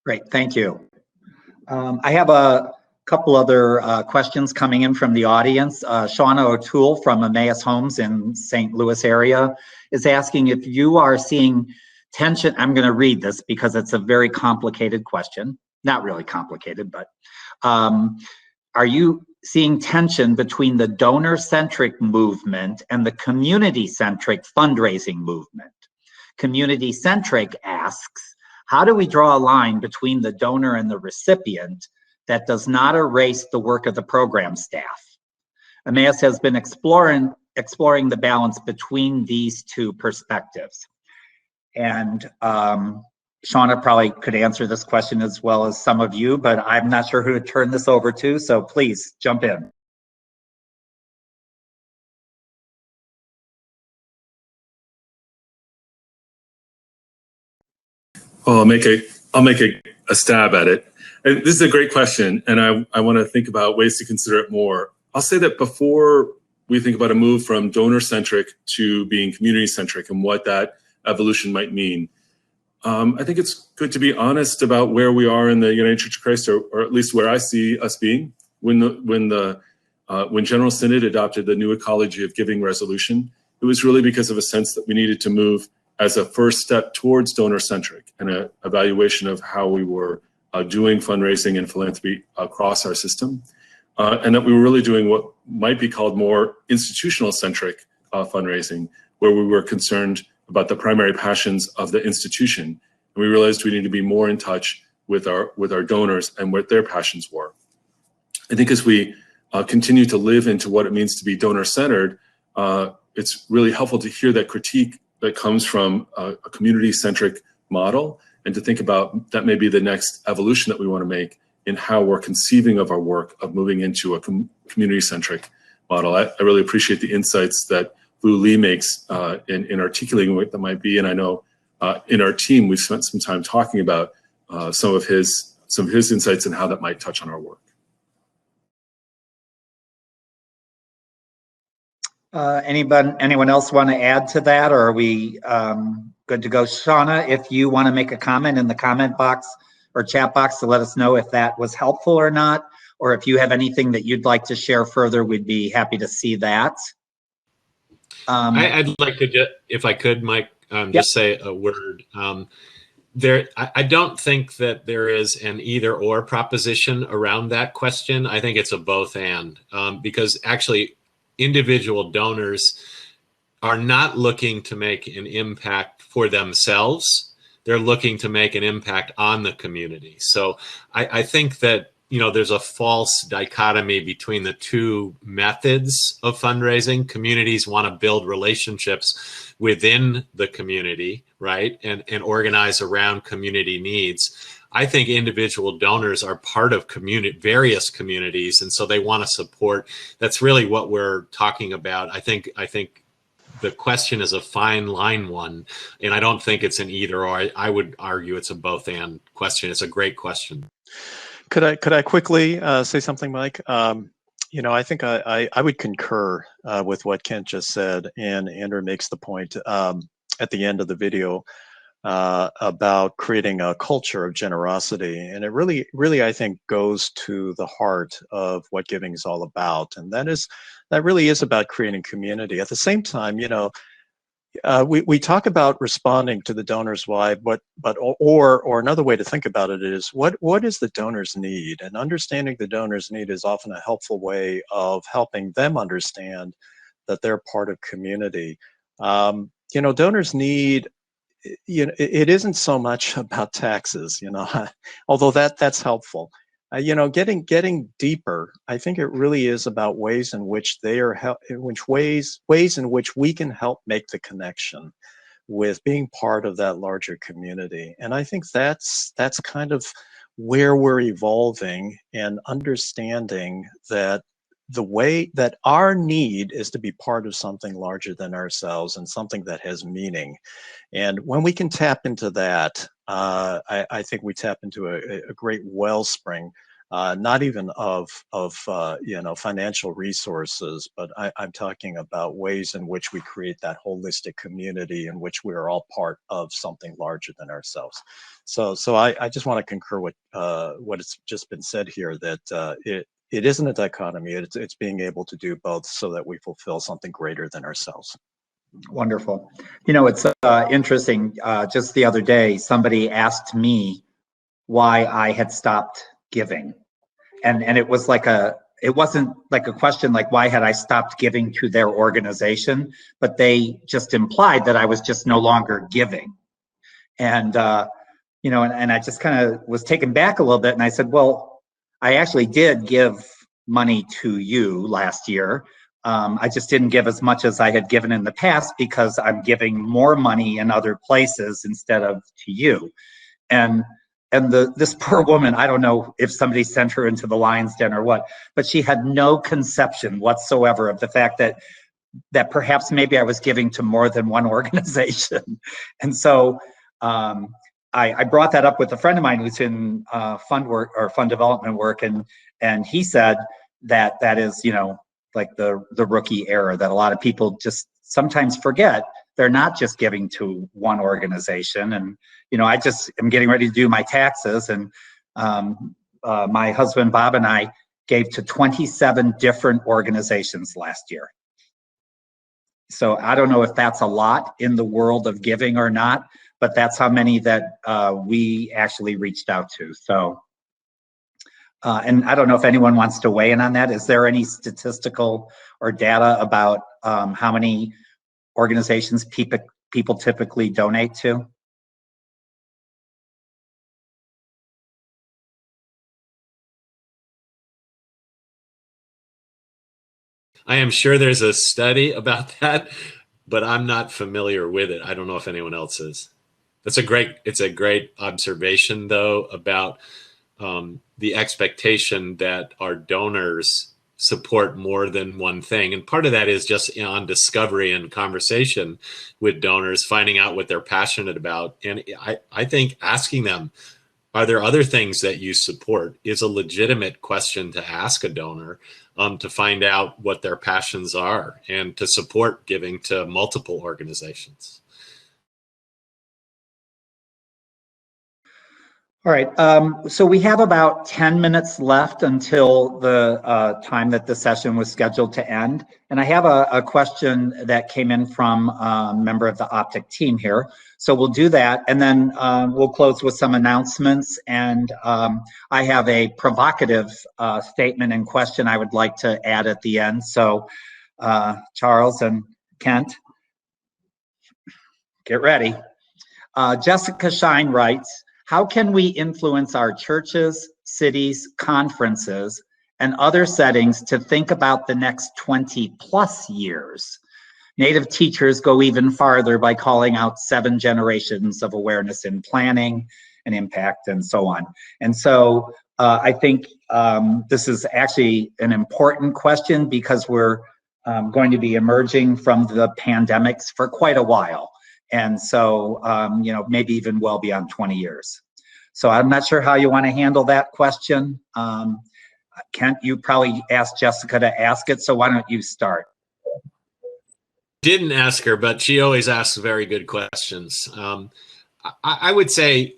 Great, thank you. I have a couple other questions coming in from the audience. Shauna O'Toole from Emmaus Homes in St. Louis area is asking if you are seeing tension. I'm going to read this because it's a very complicated question. Not really complicated, but are you seeing tension between the donor-centric movement and the community-centric fundraising movement? Community-centric asks, how do we draw a line between the donor and the recipient that does not erase the work of the program staff? Emmaus has been exploring the balance between these two perspectives. And Shauna probably could answer this question as well as some of you, but I'm not sure who to turn this over to, so please jump in. Well, I'll make a stab at it. And this is a great question, and I want to think about ways to consider it more. I'll say that before we think about a move from donor-centric to being community-centric and what that evolution might mean, I think it's good to be honest about where we are in the United Church of Christ, or at least where I see us being. When General Synod adopted the new Ecology of Giving resolution, it was really because of a sense that we needed to move as a first step towards donor-centric and an evaluation of how we were doing fundraising and philanthropy across our system, and that we were really doing what might be called more institutional-centric fundraising, where we were concerned about the primary passions of the institution. And we realized we need to be more in touch with our donors and what their passions were. I think as we continue to live into what it means to be donor-centered, it's really helpful to hear that critique that comes from a community-centric model, and to think about that may be the next evolution that we want to make in how we're conceiving of our work of moving into a community-centric model. I really appreciate the insights that Vu Lee makes in articulating what that might be, and I know in our team we've spent some time talking about some of his insights and how that might touch on our work. Anyone else want to add to that, or are we good to go? Shauna, if you want to make a comment in the comment box or chat box to let us know if that was helpful or not, or if you have anything that you'd like to share further, we'd be happy to see that. I'd like to, if I could, Mike, just say a word? I don't think that there is an either or proposition around that question. I think it's a both and, because actually individual donors are not looking to make an impact for themselves. They're looking to make an impact on the community. So I think that, there's a false dichotomy between the two methods of fundraising. Communities want to build relationships within the community, right? And organize around community needs. I think individual donors are part of various communities, and so they want to support. That's really what we're talking about. I think the question is a fine line one, and I don't think it's an either or. I would argue it's a both and question. It's a great question. Could I quickly say something, Mike? I think I would concur with what Kent just said, and Andrew makes the point at the end of the video about creating a culture of generosity, and it really I think goes to the heart of what giving is all about, and that really is about creating community. At the same time, we talk about responding to the donor's why, or another way to think about it is what is the donor's need, and understanding the donor's need is often a helpful way of helping them understand that they're part of community. Donors need. It isn't so much about taxes, although that's helpful. Getting deeper, I think it really is about ways in which ways in which we can help make the connection with being part of that larger community. And I think that's kind of where we're evolving and understanding that the way that our need is to be part of something larger than ourselves and something that has meaning. And when we can tap into that, I think we tap into a great wellspring, not even of financial resources, but I'm talking about ways in which we create that holistic community in which we are all part of something larger than ourselves. So I just want to concur with what has just been said here, that it isn't a dichotomy. It's being able to do both so that we fulfill something greater than ourselves. Wonderful. It's interesting. Just the other day, somebody asked me why I had stopped giving. And it wasn't like a question like why had I stopped giving to their organization, but they just implied that I was just no longer giving. And, and I just kind of was taken back a little bit. And I said, well, I actually did give money to you last year. I just didn't give as much as I had given in the past because I'm giving more money in other places instead of to you. And this poor woman, I don't know if somebody sent her into the lion's den or what, but she had no conception whatsoever of the fact that perhaps maybe I was giving to more than one organization. And so I brought that up with a friend of mine who's in fund work or fund development work, and he said that is, like the rookie error that a lot of people just sometimes forget. They're not just giving to one organization. And, I just am getting ready to do my taxes, and my husband, Bob, and I gave to 27 different organizations last year. So I don't know if that's a lot in the world of giving or not, but that's how many that we actually reached out to. So, and I don't know if anyone wants to weigh in on that. Is there any statistical or data about how many organizations people typically donate to? I am sure there's a study about that, but I'm not familiar with it. I don't know if anyone else is. It's a great observation, though, about the expectation that our donors support more than one thing. And part of that is just on discovery and conversation with donors, finding out what they're passionate about. And I think asking them, are there other things that you support, is a legitimate question to ask a donor, to find out what their passions are and to support giving to multiple organizations. All right, so we have about 10 minutes left until the time that the session was scheduled to end. And I have a question that came in from a member of the Optic team here. So we'll do that, and then we'll close with some announcements. And I have a provocative statement and question I would like to add at the end. So Charles and Kent, get ready. Jessica Shine writes, how can we influence our churches, cities, conferences, and other settings to think about the next 20 plus years? Native teachers go even farther by calling out 7 generations of awareness in planning and impact and so on. And so I think this is actually an important question because we're going to be emerging from the pandemics for quite a while. And so, maybe even well beyond 20 years. So I'm not sure how you want to handle that question. Kent, you probably asked Jessica to ask it, so why don't you start? Didn't ask her, but she always asks very good questions. I would say,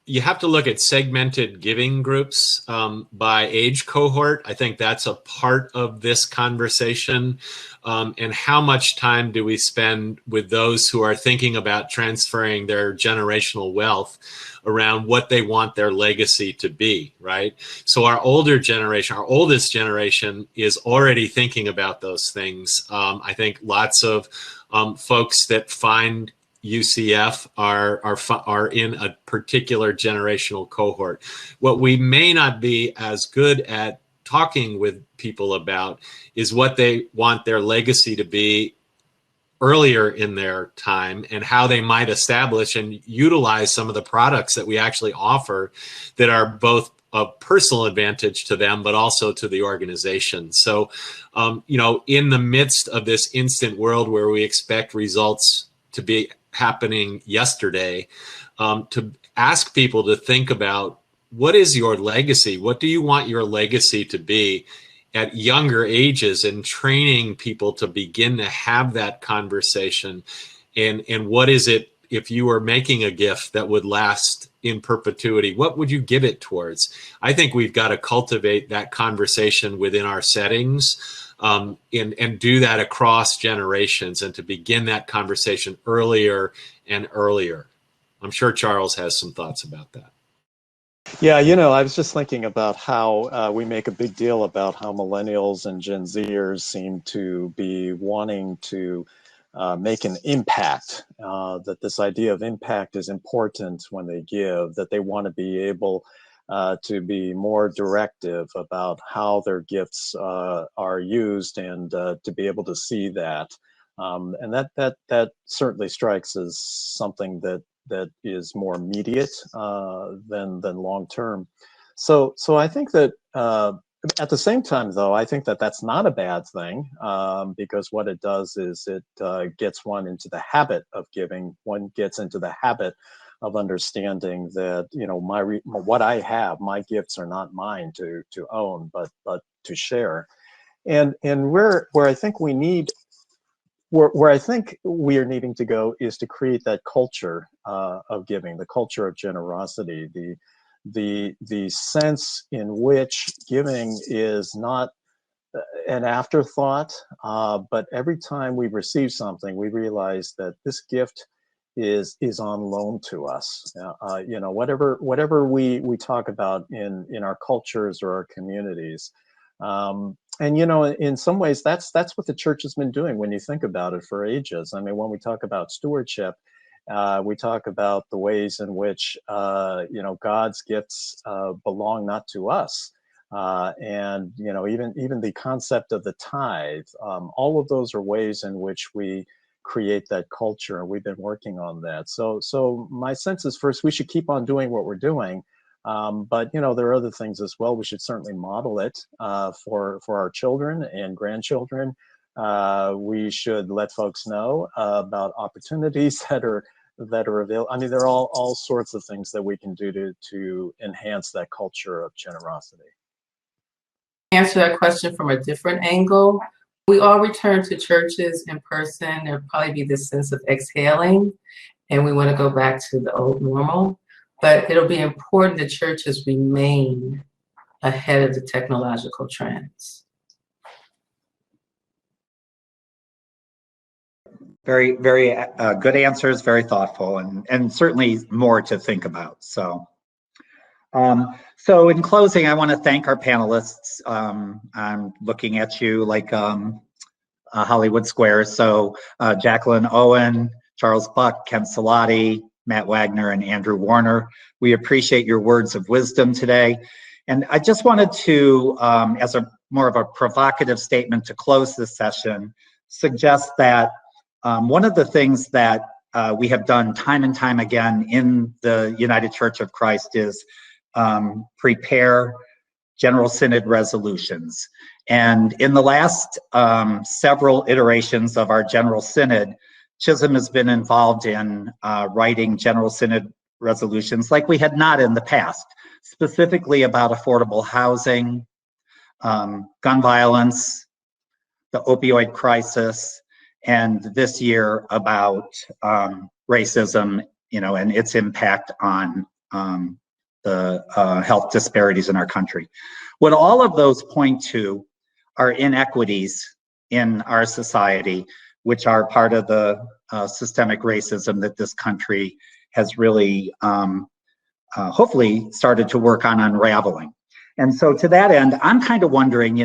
you have to look at segmented giving groups by age cohort. I think that's a part of this conversation. And how much time do we spend with those who are thinking about transferring their generational wealth around what they want their legacy to be, right? So our older generation, our oldest generation is already thinking about those things. I think lots of folks that find UCF are in a particular generational cohort. What we may not be as good at talking with people about is what they want their legacy to be earlier in their time and how they might establish and utilize some of the products that we actually offer that are both a personal advantage to them, but also to the organization. So, in the midst of this instant world where we expect results to be happening yesterday, to ask people to think about what is your legacy? What do you want your legacy to be at younger ages, and training people to begin to have that conversation? And what is it, if you were making a gift that would last in perpetuity, what would you give it towards? I think we've got to cultivate that conversation within our settings. And do that across generations, and to begin that conversation earlier and earlier. I'm sure Charles has some thoughts about that. Yeah, I was just thinking about how we make a big deal about how millennials and Gen Zers seem to be wanting to make an impact, that this idea of impact is important when they give, that they want to be able to be more directive about how their gifts are used, and to be able to see that. And that certainly strikes as something that is more immediate than long term. So I think that at the same time, though, I think that that's not a bad thing, because what it does is it gets one into the habit of giving. One gets into the habit of understanding that what I have, my gifts are not mine to own, but to share. And where I think we need, where I think we are needing to go is to create that culture of giving, the culture of generosity, the sense in which giving is not an afterthought, but every time we receive something, we realize that this gift is on loan to us. Whatever we talk about in our cultures or our communities. And in some ways, that's what the church has been doing when you think about it for ages. I mean, when we talk about stewardship, we talk about the ways in which God's gifts belong not to us, and even the concept of the tithe. All of those are ways in which we create that culture, and we've been working on that. So my sense is, first, we should keep on doing what we're doing. But there are other things as well. We should certainly model it for our children and grandchildren. We should let folks know about opportunities that are available. I mean, there are all sorts of things that we can do to enhance that culture of generosity. Answer that question from a different angle. We all return to churches in person. There'll probably be this sense of exhaling, and we want to go back to the old normal. but it'll be important that churches remain ahead of the technological trends. Very, very good answers, very thoughtful, and certainly more to think about. So in closing, I want to thank our panelists. I'm looking at you like Hollywood Squares. So Jacqueline Owen, Charles Buck, Ken Salati, Matt Wagner, and Andrew Warner. We appreciate your words of wisdom today. And I just wanted to, as a more of a provocative statement to close this session, suggest that one of the things that we have done time and time again in the United Church of Christ is prepare General Synod resolutions. And in the last several iterations of our General Synod, Chisholm has been involved in writing General Synod resolutions like we had not in the past, specifically about affordable housing, gun violence, the opioid crisis, and this year about racism, and its impact on the health disparities in our country. What all of those point to are inequities in our society, which are part of the systemic racism that this country has really hopefully started to work on unraveling. And so to that end, I'm kind of wondering,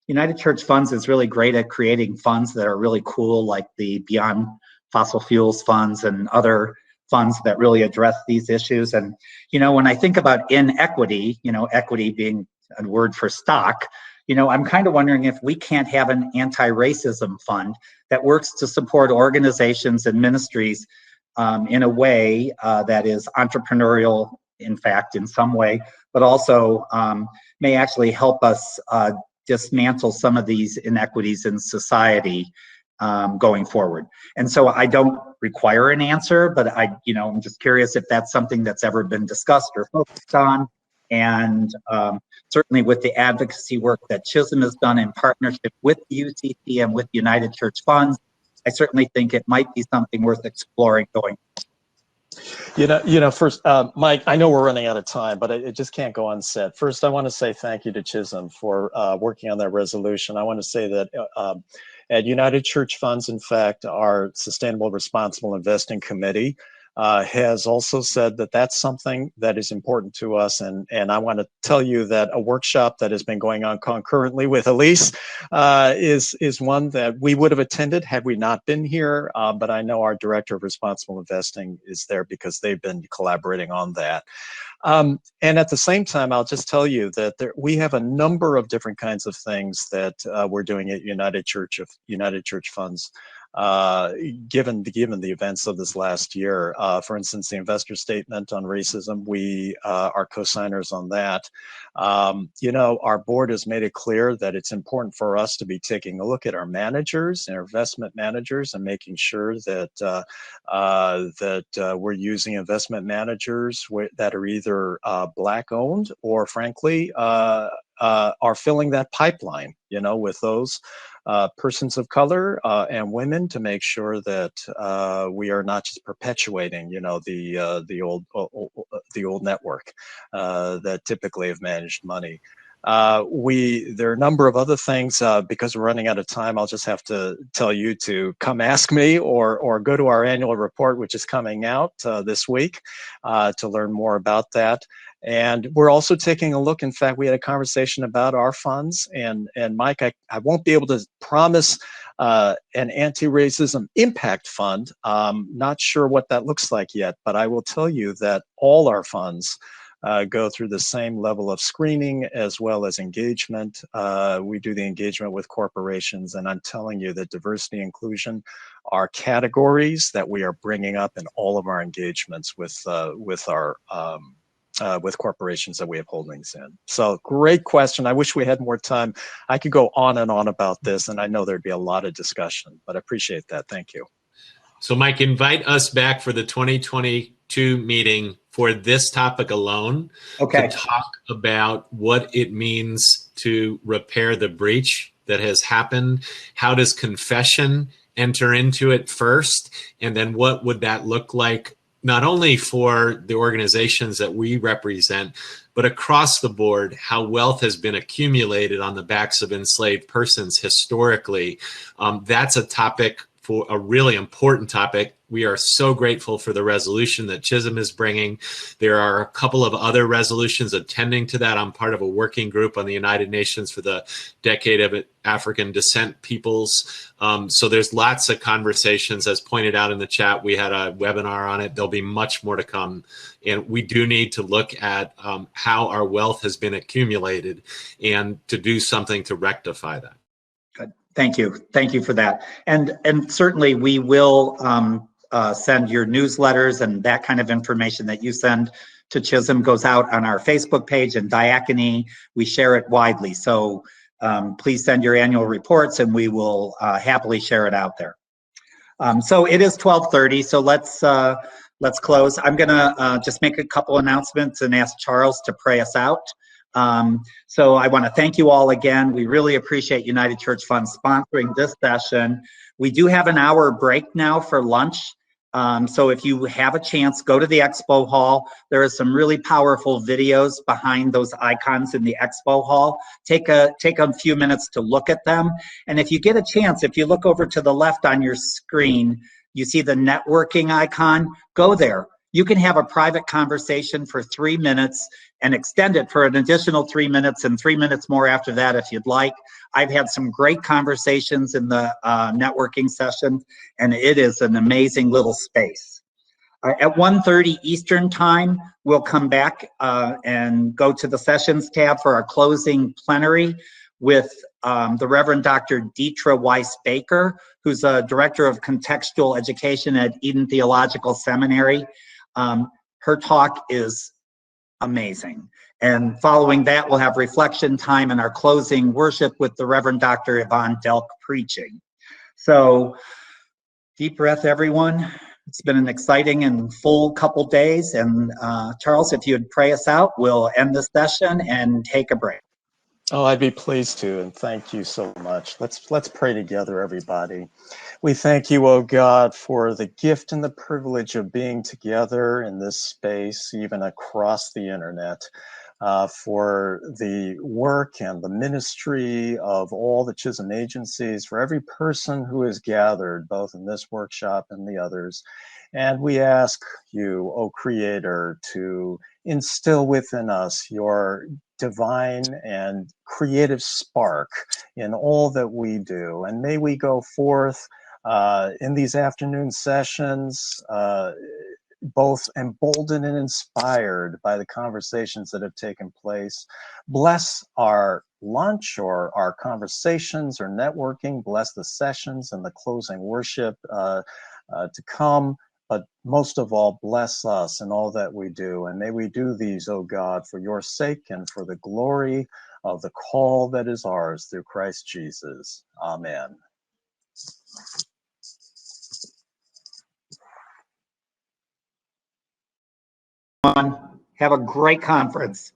United Church Funds is really great at creating funds that are really cool, like the Beyond Fossil Fuels funds and other funds that really address these issues. And, when I think about inequity, equity being a word for stock, I'm kind of wondering if we can't have an anti-racism fund that works to support organizations and ministries in a way that is entrepreneurial, in fact, in some way, but also may actually help us dismantle some of these inequities in society going forward. And so I don't require an answer, but I'm just curious if that's something that's ever been discussed or focused on. And certainly with the advocacy work that Chisholm has done in partnership with UCC and with United Church Funds, I certainly think it might be something worth exploring going forward. First, Mike, I know we're running out of time, but it just can't go unsaid. First, I want to say thank you to Chisholm for working on that resolution. I want to say that at United Church Funds, in fact, our Sustainable Responsible Investing Committee has also said that that's something that is important to us. And I want to tell you that a workshop that has been going on concurrently with Elise is one that we would have attended had we not been here. But I know our Director of Responsible Investing is there because they've been collaborating on that. And at the same time, I'll just tell you that we have a number of different kinds of things that we're doing at United Church Funds. Given the events of this last year, for instance, the investor statement on racism, we are co-signers on that. Our board has made it clear that it's important for us to be taking a look at our managers and our investment managers and making sure that we're using investment managers that are either Black-owned or, frankly, are filling that pipeline, with those persons of color and women, to make sure that we are not just perpetuating, the old network that typically have managed money. There are a number of other things. Because we're running out of time, I'll just have to tell you to come ask me or go to our annual report, which is coming out this week, to learn more about that. And we're also taking a look. In fact, we had a conversation about our funds. And Mike, I won't be able to promise an anti-racism impact fund. Not sure what that looks like yet, but I will tell you that all our funds go through the same level of screening as well as engagement. We do the engagement with corporations, and I'm telling you that diversity and inclusion are categories that we are bringing up in all of our engagements with corporations that we have holdings in. So great question. I wish we had more time. I could go on and on about this, and I know there'd be a lot of discussion, but I appreciate that. Thank you. So Mike, invite us back for the 2022 meeting for this topic alone, Okay. to talk about what it means to repair the breach that has happened. How does confession enter into it first? And then what would that look like not only for the organizations that we represent, but across the board, how wealth has been accumulated on the backs of enslaved persons historically. That's a topic, for a really important topic. We are so grateful for the resolution that Chisholm is bringing. There are a couple of other resolutions attending to that. I'm part of a working group on the United Nations for the Decade of African Descent Peoples. So there's lots of conversations. As pointed out in the chat, we had a webinar on it. There'll be much more to come. And we do need to look at how our wealth has been accumulated and to do something to rectify that. Good. Thank you. Thank you for that. And certainly we will send your newsletters, and that kind of information that you send to Chisholm goes out on our Facebook page and Diakony. We share it widely. So please send your annual reports and we will happily share it out there. So it is 12:30, so let's close. I'm gonna just make a couple announcements and ask Charles to pray us out. So I want to thank you all again. We really appreciate United Church Funds sponsoring this session. We do have an hour break now for lunch. So if you have a chance, go to the expo hall. There are some really powerful videos behind those icons in the expo hall. Take a few minutes to look at them. And if you get a chance, if you look over to the left on your screen, you see the networking icon, go there. You can have a private conversation for 3 minutes and extend it for an additional 3 minutes and 3 minutes more after that if you'd like. I've had some great conversations in the networking session, and it is an amazing little space. At 1:30 Eastern time, we'll come back and go to the sessions tab for our closing plenary with the Reverend Dr. Deetra Weiss-Baker, who's a director of contextual education at Eden Theological Seminary. Her talk is amazing. And following that, we'll have reflection time and our closing worship with the Reverend Dr. Yvonne Delk preaching. So deep breath, everyone. It's been an exciting and full couple days. And Charles, if you'd pray us out, we'll end the session and take a break. Oh, I'd be pleased to, and thank you so much. Let's pray together, everybody. We thank you, oh God, for the gift and the privilege of being together in this space, even across the internet, for the work and the ministry of all the Chisholm agencies, for every person who is gathered, both in this workshop and the others. And we ask you, O Creator, to instill within us your divine and creative spark in all that we do. And may we go forth in these afternoon sessions, both emboldened and inspired by the conversations that have taken place. Bless our lunch or our conversations or networking. Bless the sessions and the closing worship to come. But most of all, bless us in all that we do. And may we do these, O God, for your sake and for the glory of the call that is ours through Christ Jesus. Amen. Have a great conference.